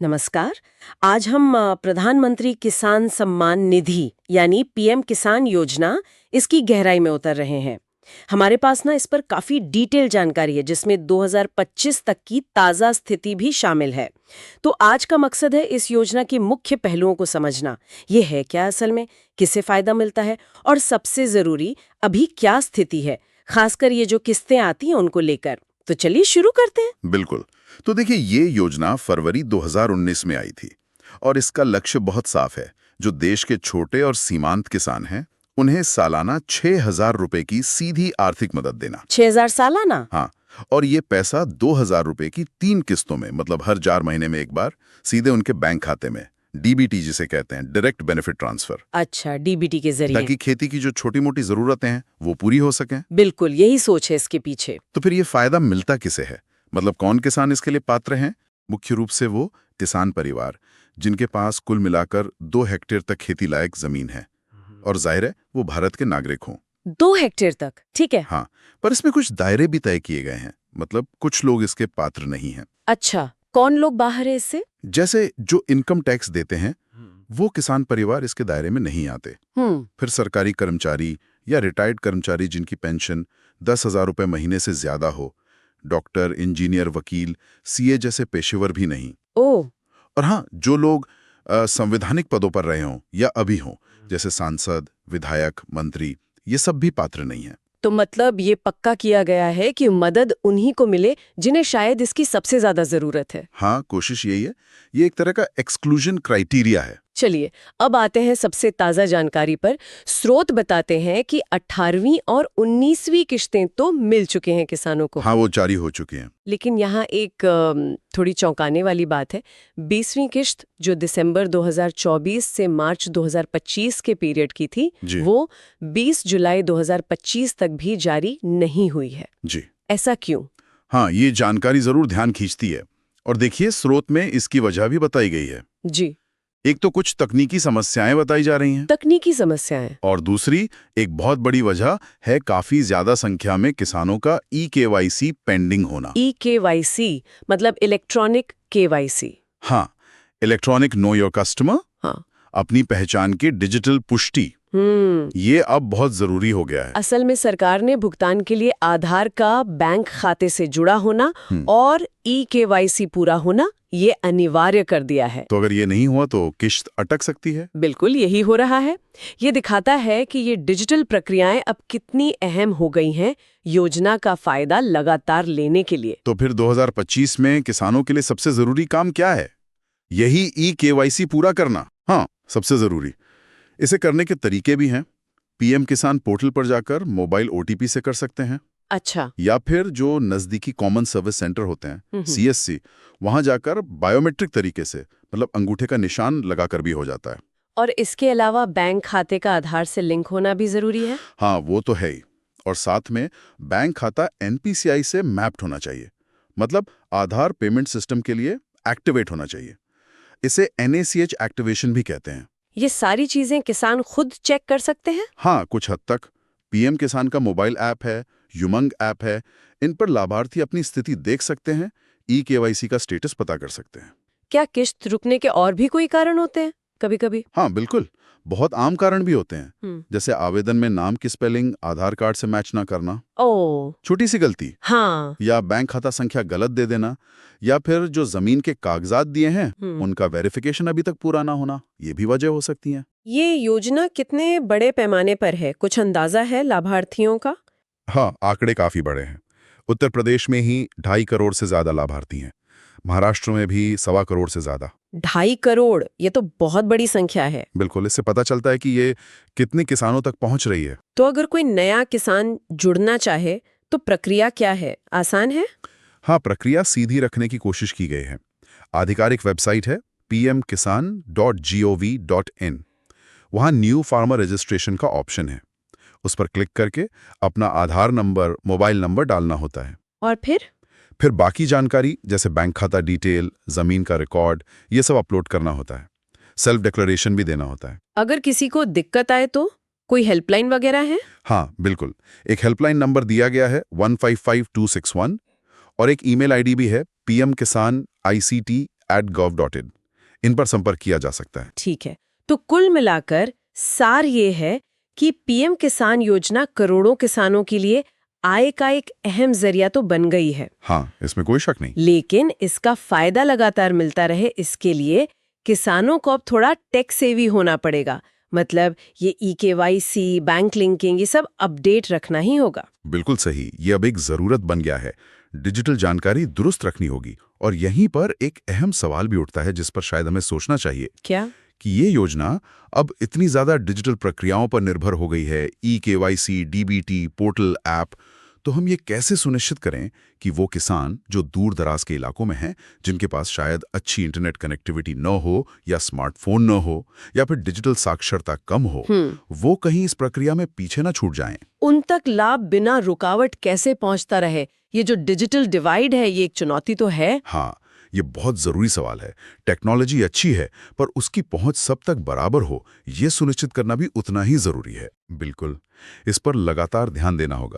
नमस्कार। आज हम प्रधानमंत्री किसान सम्मान निधि यानी पीएम किसान योजना इसकी गहराई में उतर रहे हैं। हमारे पास ना इस पर काफी डिटेल जानकारी है जिसमें 2025 तक की ताजा स्थिति भी शामिल है। तो आज का मकसद है इस योजना के मुख्य पहलुओं को समझना। ये है क्या असल में, किससे फायदा मिलता है और सबसे जरूरी अभी क्या स्थिति है, खासकर ये जो किस्तें आती हैं उनको लेकर। तो चलिए शुरू करते हैं। बिल्कुल। तो देखिए, ये योजना फरवरी 2019 में आई थी और इसका लक्ष्य बहुत साफ है। जो देश के छोटे और सीमांत किसान हैं, उन्हें सालाना 6,000 रुपए की सीधी आर्थिक मदद देना। 6,000 सालाना? हाँ, और ये पैसा 2,000 रुपए की 3 किस्तों में, मतलब हर 4 महीने में एक बार, सीधे उनके बैंक खाते में, डीबीटी जिसे कहते हैं, डायरेक्ट बेनिफिट ट्रांसफर। अच्छा, डीबीटी के जरिए। ताकि खेती की जो छोटी मोटी जरूरतें हैं वो पूरी हो सकें। बिल्कुल, यही सोच है इसके पीछे। तो फिर ये फायदा मिलता किसे है, मतलब कौन किसान इसके लिए पात्र हैं? मुख्य रूप से वो किसान परिवार जिनके पास कुल मिलाकर 2 हेक्टेयर तक खेती लायक जमीन है, और जाहिर है वो भारत के नागरिक हों। 2 हेक्टेयर तक, ठीक है। हाँ, पर इसमें कुछ दायरे भी तय किए गए हैं, मतलब कुछ लोग इसके पात्र नहीं हैं। अच्छा, कौन लोग बाहर है इससे? जैसे जो इनकम टैक्स देते हैं वो किसान परिवार इसके दायरे में नहीं आते। फिर सरकारी कर्मचारी या रिटायर्ड कर्मचारी जिनकी पेंशन 10,000 रुपए महीने से ज्यादा हो, डॉक्टर, इंजीनियर, वकील, सीए जैसे पेशेवर भी नहीं। ओह। और हाँ, जो लोग संवैधानिक पदों पर रहे हों या अभी हों, जैसे सांसद, विधायक, मंत्री, ये सब भी पात्र नहीं हैं। तो मतलब ये पक्का किया गया है कि मदद उन्हीं को मिले जिन्हें शायद इसकी सबसे ज्यादा जरूरत है। हाँ, कोशिश यही है। ये एक तरह का एक्सक्लूजन क्राइटेरिया है। चलिए, अब आते हैं सबसे ताज़ा जानकारी पर। स्रोत बताते हैं कि 18वीं और 19वीं किश्तें तो मिल चुके हैं किसानों को। हाँ, वो जारी हो चुकी हैं। लेकिन यहाँ एक थोड़ी चौंकाने वाली बात है। 20वीं किश्त जो दिसंबर 2024 से मार्च 2025 के पीरियड की थी, वो 20 जुलाई 2025 तक भी जारी नहीं हुई है। जी। ऐसा क्यों? हाँ, ये जानकारी जरूर ध्यान खींचती है। और देखिए, स्रोत में इसकी वजह भी बताई गई है। जी। एक तो कुछ तकनीकी समस्याएं बताई जा रही हैं। तकनीकी समस्याएं? और दूसरी एक बहुत बड़ी वजह है काफी ज्यादा संख्या में किसानों का ई-केवाईसी पेंडिंग होना। ई-केवाईसी मतलब इलेक्ट्रॉनिक केवाईसी? हाँ, इलेक्ट्रॉनिक नो योर कस्टमर। हाँ, अपनी पहचान की डिजिटल पुष्टि। ये अब बहुत जरूरी हो गया है। असल में सरकार ने भुगतान के लिए आधार का बैंक खाते से जुड़ा होना और ई-केवाईसी पूरा होना ये अनिवार्य कर दिया है। तो अगर ये नहीं हुआ तो किश्त अटक सकती है। बिल्कुल यही हो रहा है। ये दिखाता है कि ये डिजिटल प्रक्रियाएं अब कितनी अहम हो गई हैं योजना का फायदा लगातार लेने के लिए। तो फिर 2025 में किसानों के लिए सबसे जरूरी काम क्या है? यही ई-केवाईसी पूरा करना। हाँ, सबसे जरूरी। इसे करने के तरीके भी हैं। पीएम किसान पोर्टल पर जाकर मोबाइल ओटीपी से कर सकते हैं। अच्छा। या फिर जो नजदीकी कॉमन सर्विस सेंटर होते हैं, सीएससी, वहां जाकर बायोमेट्रिक तरीके से, मतलब अंगूठे का निशान लगाकर भी हो जाता है। और इसके अलावा बैंक खाते का आधार से लिंक होना भी जरूरी है? हाँ, वो तो है ही। और साथ में बैंक खाता एनपीसीआई से मैप्ड होना चाहिए, मतलब आधार पेमेंट सिस्टम के लिए एक्टिवेट होना चाहिए। इसे एनएसीएच एक्टिवेशन भी कहते हैं। ये सारी चीजें किसान खुद चेक कर सकते हैं? हाँ, कुछ हद तक। पीएम किसान का मोबाइल ऐप है, युमंग ऐप है, इन पर लाभार्थी अपनी स्थिति देख सकते हैं, ई-केवाईसी का स्टेटस पता कर सकते हैं। क्या किश्त रुकने के और भी कोई कारण होते हैं कभी-कभी? हाँ, बिल्कुल। बहुत आम कारण भी होते हैं, जैसे आवेदन में नाम की स्पेलिंग आधार कार्ड से मैच ना करना, ओह, छोटी सी गलती, हाँ, या बैंक खाता संख्या गलत दे देना, या फिर जो जमीन के कागजात दिए हैं उनका वेरिफिकेशन अभी तक पूरा ना होना, ये भी वजह हो सकती है। ये योजना कितने बड़े पैमाने पर है, कुछ अंदाजा है लाभार्थियों का? हाँ, आंकड़े काफी बड़े हैं। उत्तर प्रदेश में ही 2.5 करोड़ से ज्यादा लाभार्थी हैं। महाराष्ट्र में भी 1.25 करोड़ से ज्यादा। 2.5 करोड़, ये तो बहुत बड़ी संख्या है। बिल्कुल, इससे पता चलता है कि ये कितने किसानों तक पहुंच रही है। तो अगर कोई नया किसान जुड़ना चाहे तो प्रक्रिया क्या है, आसान है? हाँ, प्रक्रिया सीधी रखने की कोशिश की गई है। आधिकारिक वेबसाइट है pmkisan.gov.in। वहाँ न्यू फार्मर रजिस्ट्रेशन का ऑप्शन है। उस पर क्लिक करके अपना आधार नंबर, मोबाइल नंबर डालना होता है। और फिर बाकी जानकारी जैसे बैंक खाता डिटेल, जमीन का रिकॉर्ड, ये सब अपलोड करना होता है। सेल्फ डिक्लेरेशन भी देना होता है। अगर किसी को दिक्कत आए तो कोई हेल्पलाइन वगैरह है? हाँ, बिल्कुल। एक हेल्पलाइन नंबर दिया गया है 155261, और एक ईमेल आईडी भी है pmkisanict .gov.in इन पर संपर्क किया जा सकता है। ठीक है, तो कुल मिलाकर सार ये है कि पीएम किसान योजना करोड़ों किसानों के लिए आय का एक अहम जरिया तो बन गई है। हाँ, इसमें कोई शक नहीं। लेकिन इसका फायदा लगातार मिलता रहे, इसके लिए किसानों को अब थोड़ा टेक सेवी होना पड़ेगा। मतलब ये eKYC, बैंक लिंकिंग, ये सब अपडेट रखना ही होगा। बिल्कुल सही, ये अब एक जरूरत बन गया है। डिजिटल जानकारी दुरुस्त रखनी होगी। और यहीं पर एक अहम सवाल भी उठता है जिस पर शायद हमें सोचना चाहिए। क्या? कि ये योजना अब इतनी ज्यादा डिजिटल प्रक्रियाओं पर निर्भर हो गई है, eKYC, DBT, पोर्टल, ऐप, तो हम ये कैसे सुनिश्चित करें कि वो किसान जो दूर दराज के इलाकों में हैं, जिनके पास शायद अच्छी इंटरनेट कनेक्टिविटी न हो या स्मार्टफोन न हो या फिर डिजिटल साक्षरता कम हो, वो कहीं इस प्रक्रिया में पीछे न छूट जाएं। उन तक लाभ बिना रुकावट कैसे पहुंचता रहे? ये जो डिजिटल डिवाइड है, ये एक चुनौती तो है। हाँ, ये बहुत जरूरी सवाल है। टेक्नोलॉजी अच्छी है, पर उसकी पहुंच सब तक बराबर हो, ये सुनिश्चित करना भी उतना ही जरूरी है। बिल्कुल, इस पर लगातार ध्यान देना होगा।